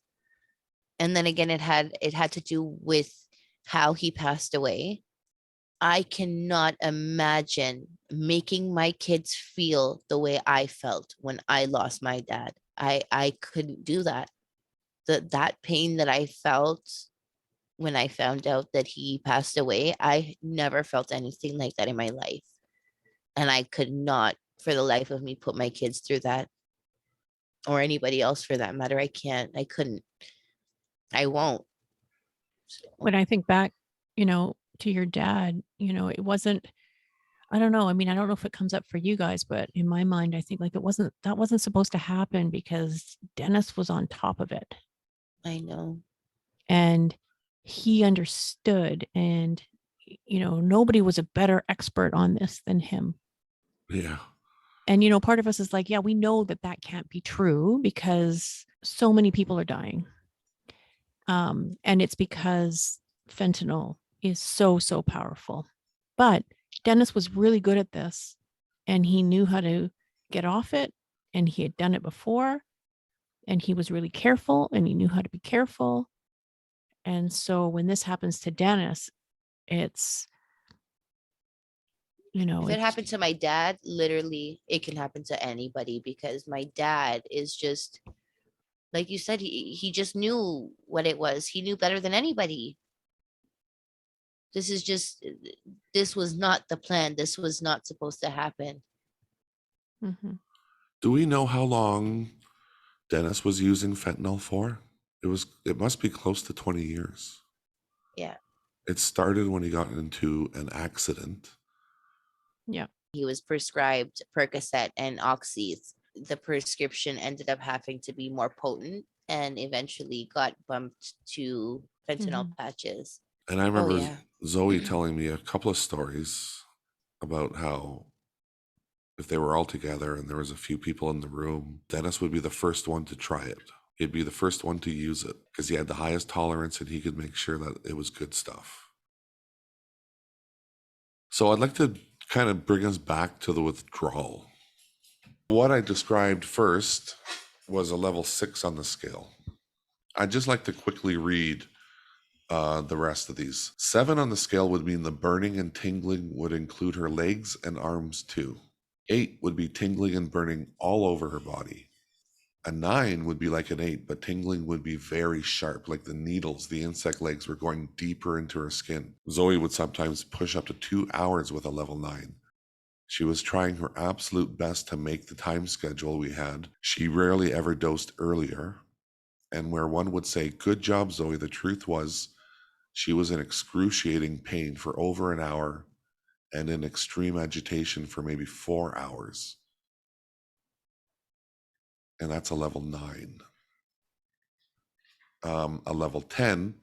[SPEAKER 3] And then again, it had to do with how he passed away. I cannot imagine making my kids feel the way I felt when I lost my dad. I couldn't do that. That pain that I felt when I found out that he passed away, I never felt anything like that in my life. And I could not for the life of me put my kids through that, or anybody else for that matter. I can't. I couldn't. I won't.
[SPEAKER 2] When I think back, to your dad, it wasn't, I don't know. I mean, I don't know if it comes up for you guys, but in my mind, I think like that wasn't supposed to happen because Dennis was on top of it
[SPEAKER 3] I know.
[SPEAKER 2] and he understood, and nobody was a better expert on this than him.
[SPEAKER 1] Yeah.
[SPEAKER 2] And part of us is like, yeah, we know that can't be true because so many people are dying. And it's because fentanyl is so, so powerful. But Dennis was really good at this, and he knew how to get off it, and he had done it before, and he was really careful, and he knew how to be careful. And so when this happens to Dennis, it's,
[SPEAKER 3] If it
[SPEAKER 2] it's
[SPEAKER 3] happened to my dad, literally, it can happen to anybody because my dad is just, like you said, he just knew what it was. He knew better than anybody. This is just, this was not the plan. This was not supposed to happen.
[SPEAKER 2] mhm.
[SPEAKER 1] Do we know how long Dennis was using fentanyl for? It must be close to 20 years.
[SPEAKER 3] Yeah.
[SPEAKER 1] It started when he got into an accident.
[SPEAKER 2] Yeah.
[SPEAKER 3] He was prescribed Percocet and Oxys. The prescription ended up having to be more potent and eventually got bumped to fentanyl
[SPEAKER 2] Mhm.
[SPEAKER 3] patches.
[SPEAKER 1] And I
[SPEAKER 3] Oh,
[SPEAKER 1] remember
[SPEAKER 3] yeah.
[SPEAKER 1] Zoe telling me a couple of stories about how if they were all together and there was a few people in the room, Dennis would be the first one to try it. He'd be the first one to use it because he had the highest tolerance and he could make sure that it was good stuff. So I'd like to kind of bring us back to the withdrawal. What I described first was a level 6 on the scale. I'd just like to quickly read the rest of these. 7 on the scale would mean the burning and tingling would include her legs and arms too. 8 would be tingling and burning all over her body. A 9 would be like an 8, but tingling would be very sharp, like the needles, the insect legs were going deeper into her skin. Zoe would sometimes push up to 2 hours with a level 9. She was trying her absolute best to make the time schedule we had. She rarely ever dosed earlier. And where one would say, "Good job, Zoe," the truth was she was in excruciating pain for over an hour and in extreme agitation for maybe 4 hours. And that's a level 9. A level 10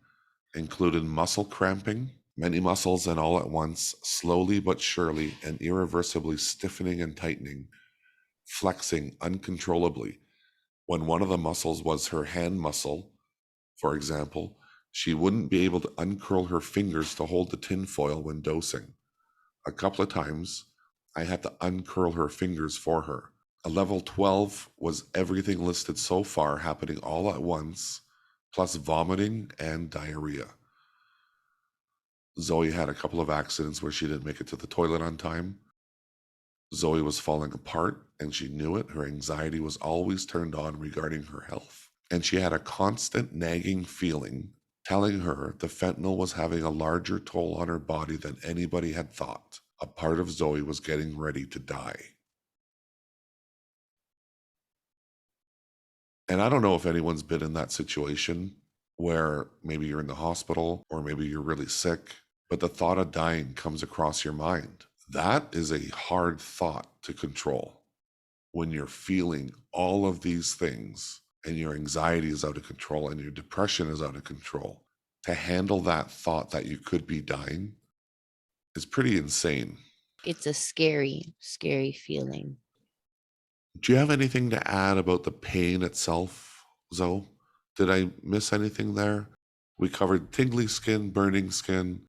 [SPEAKER 1] included muscle cramping, many muscles and all at once, slowly but surely and irreversibly stiffening and tightening, flexing uncontrollably. When one of the muscles was her hand muscle, for example, she wouldn't be able to uncurl her fingers to hold the tinfoil when dosing. A couple of times, I had to uncurl her fingers for her. A level 12 was everything listed so far happening all at once, plus vomiting and diarrhea. Zoe had a couple of accidents where she didn't make it to the toilet on time. Zoe was falling apart and she knew it. Her anxiety was always turned on regarding her health. And she had a constant nagging feeling telling her the fentanyl was having a larger toll on her body than anybody had thought. A part of Zoe was getting ready to die. And I don't know if anyone's been in that situation where maybe you're in the hospital or maybe you're really sick, but the thought of dying comes across your mind. That is a hard thought to control when you're feeling all of these things and your anxiety is out of control and your depression is out of control. To handle that thought that you could be dying is pretty insane.
[SPEAKER 3] It's a scary, scary feeling.
[SPEAKER 1] Do you have anything to add about the pain itself, Zoe? Did I miss anything there? We covered tingly skin, burning skin,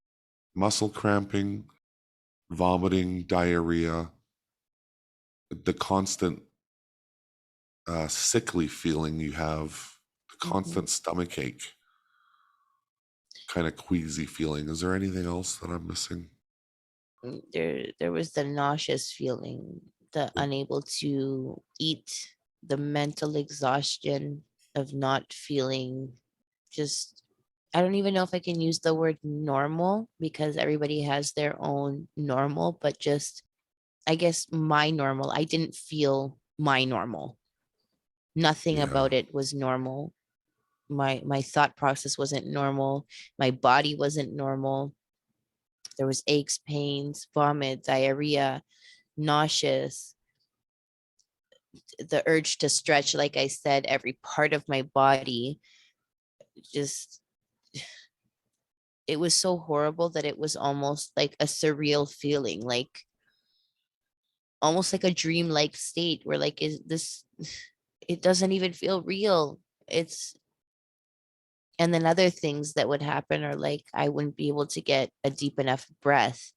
[SPEAKER 1] muscle cramping, vomiting, diarrhea, the constant sickly feeling you have, the constant stomach ache, kind of queasy feeling. Is there anything else that I'm missing?
[SPEAKER 3] There was the nauseous feeling, the unable to eat, the mental exhaustion of not feeling just, I don't even know if I can use the word normal because everybody has their own normal, but just, I guess my normal, I didn't feel my normal. Nothing
[SPEAKER 1] Yeah.
[SPEAKER 3] about it was normal. My thought process wasn't normal. My body wasn't normal. There was aches, pains, vomit, diarrhea, nauseous, the urge to stretch, like I said, every part of my body. Just, it was so horrible that it was almost like a surreal feeling, like almost like a dream-like state where like, is this, it doesn't even feel real. It's And then other things that would happen are like I wouldn't be able to get a deep enough breath.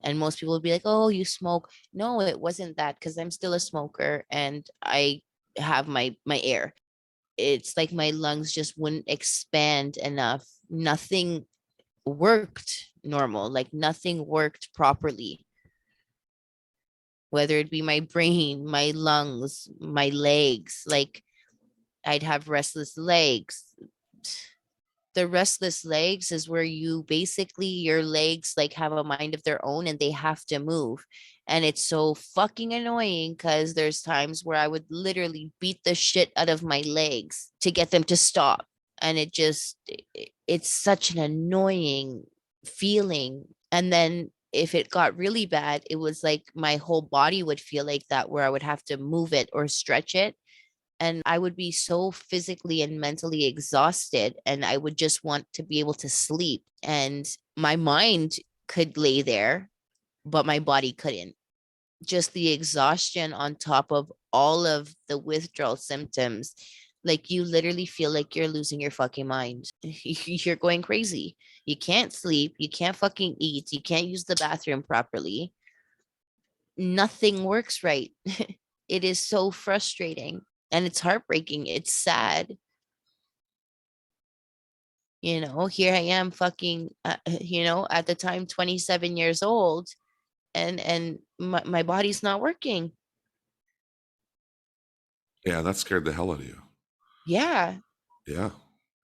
[SPEAKER 3] And most people would be like, oh, you smoke. No, it wasn't that, because I'm still a smoker and I have my air. It's like my lungs just wouldn't expand enough. Nothing worked normal, like nothing worked properly, whether it be my brain, my lungs, my legs. Like I'd have restless legs. The restless legs is where you basically, your legs like have a mind of their own and they have to move. And it's so fucking annoying because there's times where I would literally beat the shit out of my legs to get them to stop. And it's such an annoying feeling. And then if it got really bad, it was like my whole body would feel like that, where I would have to move it or stretch it, and I would be so physically and mentally exhausted, and I would just want to be able to sleep, and my mind could lay there but my body couldn't. Just the exhaustion on top of all of the withdrawal symptoms, like you literally feel like you're losing your fucking mind. You're going crazy. You can't sleep, you can't fucking eat, you can't use the bathroom properly. Nothing works right. It is so frustrating and it's heartbreaking. It's sad. Here I am fucking, at the time, 27 years old, and my body's not working.
[SPEAKER 1] Yeah, that scared the hell out of you.
[SPEAKER 3] Yeah.
[SPEAKER 1] Yeah.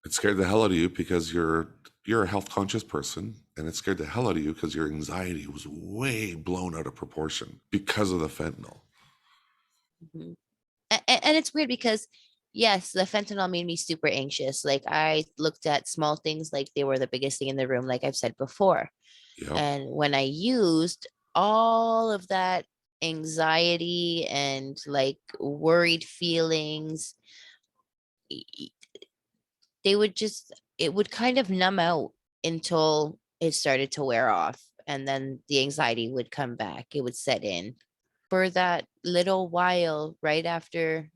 [SPEAKER 1] It scared the hell out of you because you're a health conscious person, and it scared the hell out of you because your anxiety was way blown out of proportion because of the fentanyl.
[SPEAKER 3] Mhm. And it's weird because yes, the fentanyl made me super anxious. Like I looked at small things like they were the biggest thing in the room, like I've said before.
[SPEAKER 1] Yep.
[SPEAKER 3] And when I used, all of that anxiety and like worried feelings, they would just, it would kind of numb out until it started to wear off. And then the anxiety would come back, it would set in for that little while right after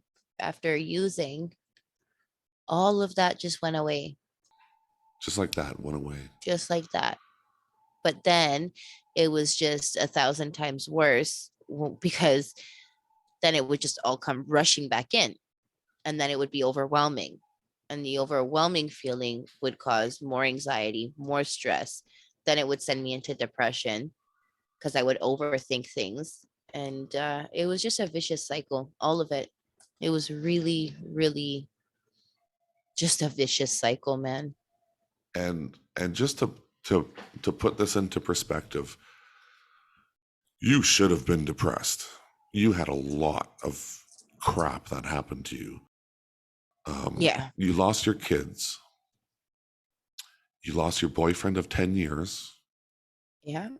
[SPEAKER 3] using. All of that just went away,
[SPEAKER 1] Just like that, went away.
[SPEAKER 3] just like that. But then it was just 1,000 times worse, because then it would just all come rushing back in, and then it would be overwhelming, and the overwhelming feeling would cause more anxiety, more stress. Then it would send me into depression because I would overthink things, and it was just a vicious cycle, all of it. It was really, really just a vicious cycle, man.
[SPEAKER 1] And just to put this into perspective, you should have been depressed. You had a lot of crap that happened to you.
[SPEAKER 3] Yeah.
[SPEAKER 1] You lost your kids. You lost your boyfriend of 10 years.
[SPEAKER 3] Yeah.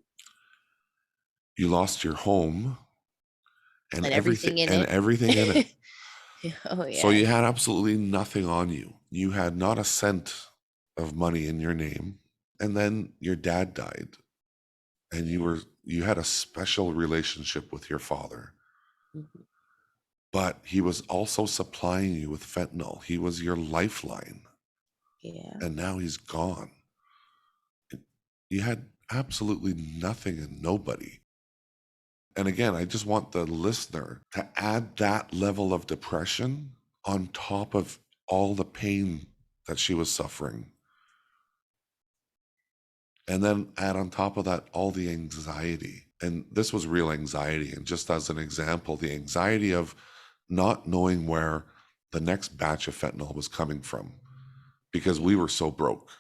[SPEAKER 1] You lost your home and
[SPEAKER 3] And everything in it.
[SPEAKER 1] everything in it.
[SPEAKER 3] Oh
[SPEAKER 1] So
[SPEAKER 3] yeah.
[SPEAKER 1] you had absolutely nothing on you. You had not a cent of money in your name. And then your dad died. And you had a special relationship with your father.
[SPEAKER 3] Mhm.
[SPEAKER 1] But he was also supplying you with fentanyl. He was your lifeline.
[SPEAKER 3] Yeah.
[SPEAKER 1] And now he's gone. You had absolutely nothing and nobody. And again, I just want the listener to add that level of depression on top of all the pain that she was suffering. And then add on top of that all the anxiety. And this was real anxiety. And just as an example, the anxiety of not knowing where the next batch of fentanyl was coming from because we were so broke.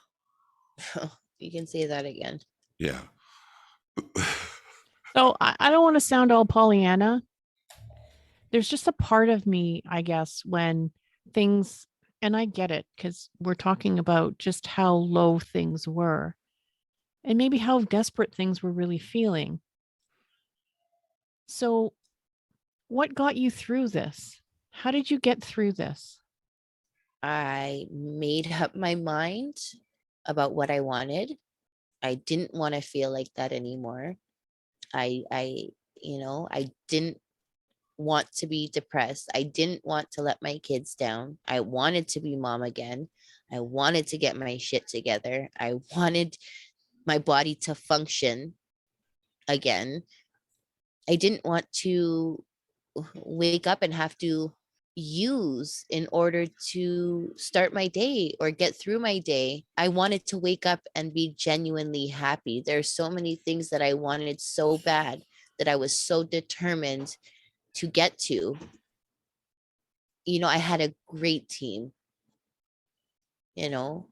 [SPEAKER 3] You can say that again.
[SPEAKER 1] Yeah.
[SPEAKER 2] So I don't want to sound all Pollyanna. There's just a part of me, I guess, when things, and I get it because we're talking about just how low things were and maybe how desperate things were really feeling. So, what got you through this? How did you get through this?
[SPEAKER 3] I made up my mind about what I wanted. I didn't want to feel like that anymore. I didn't want to be depressed. I didn't want to let my kids down. I wanted to be mom again. I wanted to get my shit together. I wanted my body to function again. I didn't want to wake up and have to use in order to start my day or get through my day. I wanted to wake up and be genuinely happy. There's so many things that I wanted so bad that I was so determined to get to. You know, I had a great team, you know,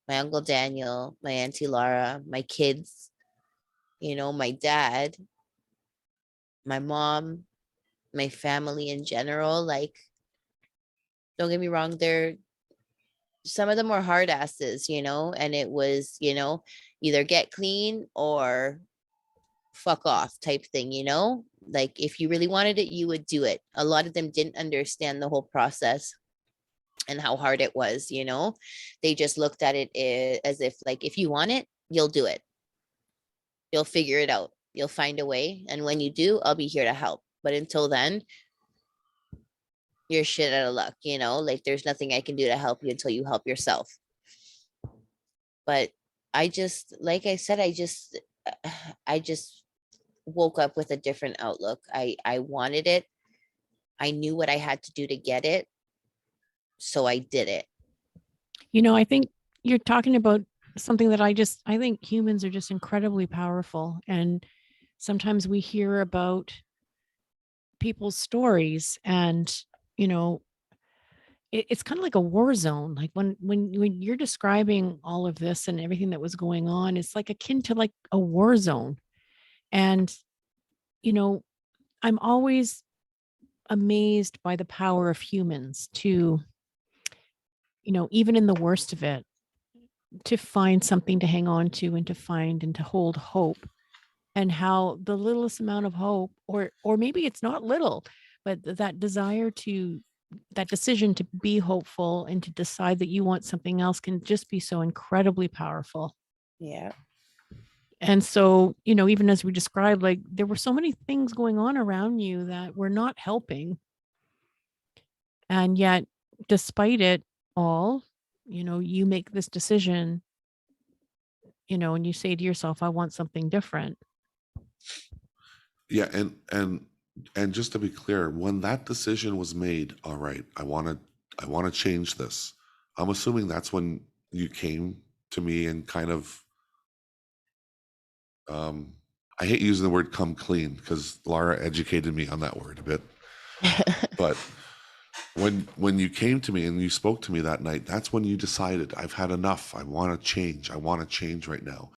[SPEAKER 3] my Uncle Daniel, my Auntie Laura, my kids, you know, my dad, my mom, my family in general. Like, don't get me wrong, they're some of them were hard asses, you know, and it was, you know, either get clean or fuck off type thing, you know? Like if you really wanted it, you would do it. A lot of them didn't understand the whole process and how hard it was, you know? They just looked at it as if like if you want it, you'll do it. You'll figure it out. You'll find a way, and when you do, I'll be here to help. But until then, you're shit out of luck, you know? Like there's nothing I can do to help you until you help yourself. But I just, like I said, I just woke up with a different outlook. I wanted it. I knew what I had to do to get it. So I did it.
[SPEAKER 2] You know, I think you're talking about something that I think humans are just incredibly powerful. And sometimes we hear about people's stories and, you know, it's kind of like a war zone. Like when you're describing all of this and everything that was going on, it's like akin to like a war zone. And, you know, I'm always amazed by the power of humans to, you know, even in the worst of it, to find something to hang on to and to find and to hold hope, and how the littlest amount of hope, or maybe it's not little, but that desire to, that decision to be hopeful and to decide that you want something else can just be so incredibly powerful.
[SPEAKER 3] Yeah.
[SPEAKER 2] And so, you know, even as we described, like there were so many things going on around you that were not helping. And yet, despite it all, you know, you make this decision, you know, and you say to yourself, I want something different.
[SPEAKER 1] Yeah, and just to be clear, when that decision was made, all right, I want to change this. I'm assuming that's when you came to me and kind of I hate using the word come clean because Laura educated me on that word a bit. But when you came to me and you spoke to me that night, that's when you decided, I've had enough. I want to change. I want to change right now.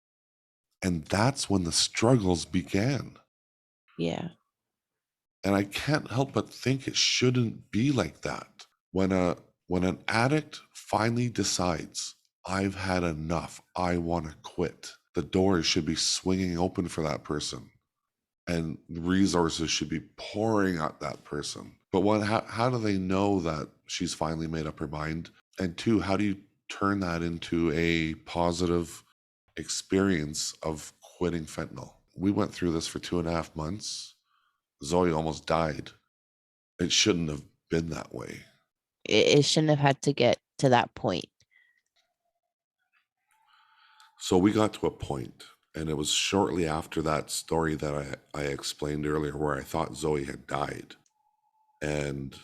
[SPEAKER 1] And that's when the struggles began.
[SPEAKER 3] Yeah.
[SPEAKER 1] And I can't help but think it shouldn't be like that. When an addict finally decides, I've had enough, I want to quit, the doors should be swinging open for that person, and resources should be pouring at that person. But how do they know that she's finally made up her mind? And two, how do you turn that into a positive experience of quitting fentanyl? We went through this for 2.5 months. Zoe almost died. It shouldn't have been that way.
[SPEAKER 3] It shouldn't have had to get to that point.
[SPEAKER 1] So we got to a point, and it was shortly after that story that I explained earlier where I thought Zoe had died. And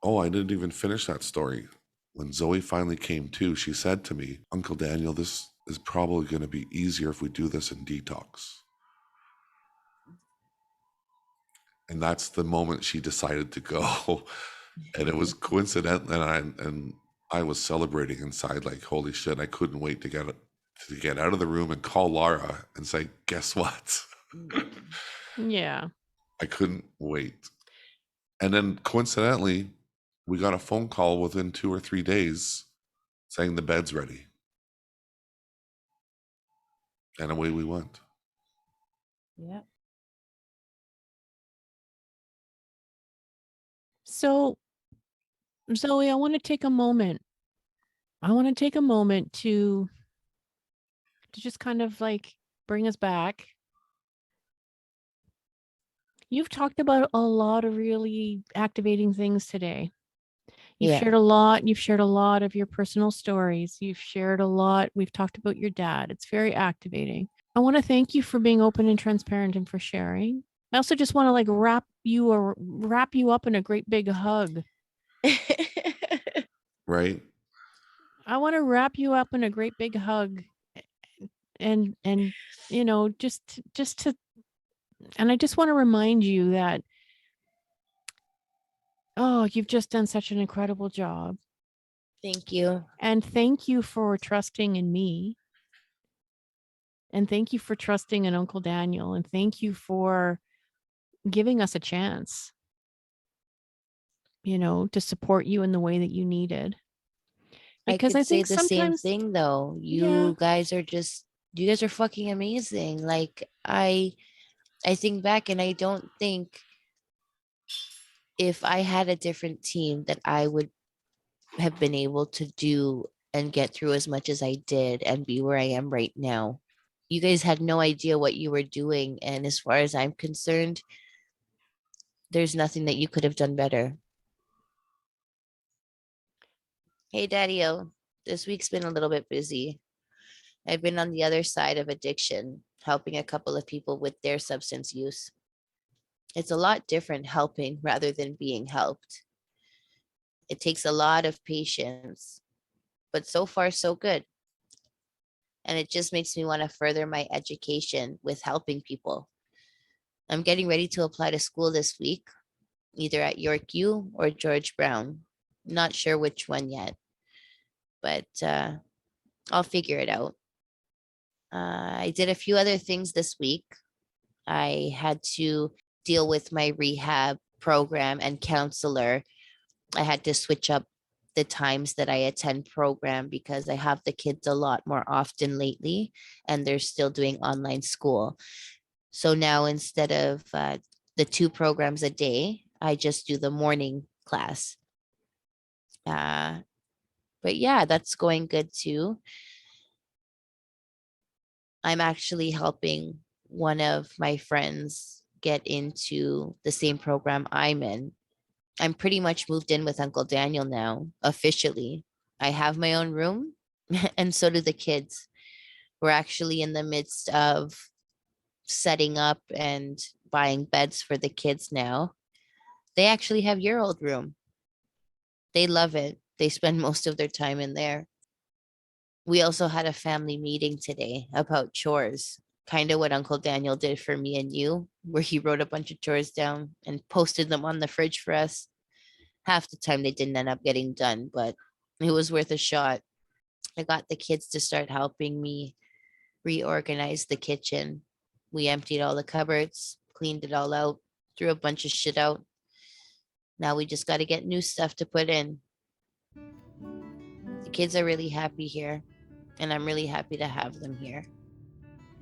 [SPEAKER 1] I didn't even finish that story. When Zoe finally came to, she said to me, Uncle Daniel, this is probably going to be easier if we do this in detox. And that's the moment she decided to go. And it was coincidental, and I was celebrating inside like, holy shit, I couldn't wait to get out of the room and call Laura and say, guess what?
[SPEAKER 2] Yeah.
[SPEAKER 1] I couldn't wait. And then coincidentally, we got a phone call within 2 or 3 days saying the bed's ready. And away we went.
[SPEAKER 3] Yeah.
[SPEAKER 2] So, Zoe, I want to take a moment. To just kind of like bring us back. You've talked about a lot of really activating things today. You've
[SPEAKER 3] Yeah.
[SPEAKER 2] shared a lot. You've shared a lot of your personal stories. You've shared a lot. We've talked about your dad. It's very activating. I want to thank you for being open and transparent and for sharing. I also just want to like wrap you up in a great big hug.
[SPEAKER 1] Right?
[SPEAKER 2] I want to wrap you up in a great big hug and you know just to and I just want to remind you that oh, you've just done such an incredible job.
[SPEAKER 3] Thank you.
[SPEAKER 2] And thank you for trusting in me. And thank you for trusting in Uncle Daniel. And thank you for giving us a chance, you know, to support you in the way that you needed.
[SPEAKER 3] I
[SPEAKER 2] Because
[SPEAKER 3] could
[SPEAKER 2] I
[SPEAKER 3] say
[SPEAKER 2] think
[SPEAKER 3] the same
[SPEAKER 2] sometimes,
[SPEAKER 3] thing though.
[SPEAKER 2] yeah,
[SPEAKER 3] You guys are fucking amazing. Like I think back and I don't think if I had a different team that I would have been able to do and get through as much as I did and be where I am right now. You guys had no idea what you were doing. And as far as I'm concerned, there's nothing that you could have done better. Hey, Daddy O, this week's been a little bit busy. I've been on the other side of addiction, helping a couple of people with their substance use. It's a lot different helping rather than being helped. It takes a lot of patience, but so far, so good. And it just makes me want to further my education with helping people. I'm getting ready to apply to school this week, either at York U or George Brown. Not sure which one yet, but I'll figure it out. I did a few other things this week. I had to deal with my rehab program and counselor. I had to switch up the times that I attend program because I have the kids a lot more often lately and they're still doing online school. So now instead of the 2 programs a day, I just do the morning class. Uh, but yeah, that's going good too. I'm actually helping one of my friends get into the same program I'm in. I'm pretty much moved in with Uncle Daniel now, officially. I have my own room, and so do the kids. We're actually in the midst of setting up and buying beds for the kids now. They actually have your old room. They love it. They spend most of their time in there. We also had a family meeting today about chores, kind of what Uncle Daniel did for me and you, where he wrote a bunch of chores down and posted them on the fridge for us. Half the time they didn't end up getting done, but it was worth a shot. I got the kids to start helping me reorganize the kitchen. We emptied all the cupboards, cleaned it all out, threw a bunch of shit out. Now we just got to get new stuff to put in. The kids are really happy here, and I'm really happy to have them here.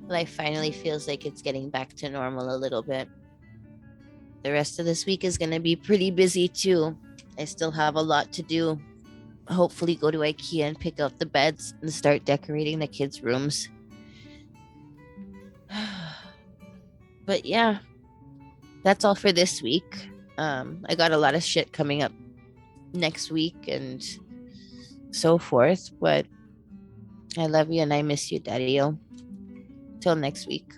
[SPEAKER 3] Life finally feels like it's getting back to normal a little bit. The rest of this week is going to be pretty busy too. I still have a lot to do. Hopefully, go to IKEA and pick out the beds and start decorating the kids' rooms. But yeah, that's all for this week. I got a lot of shit coming up next week and so forth, but I love you and I miss you, Daddy-O. Till next week.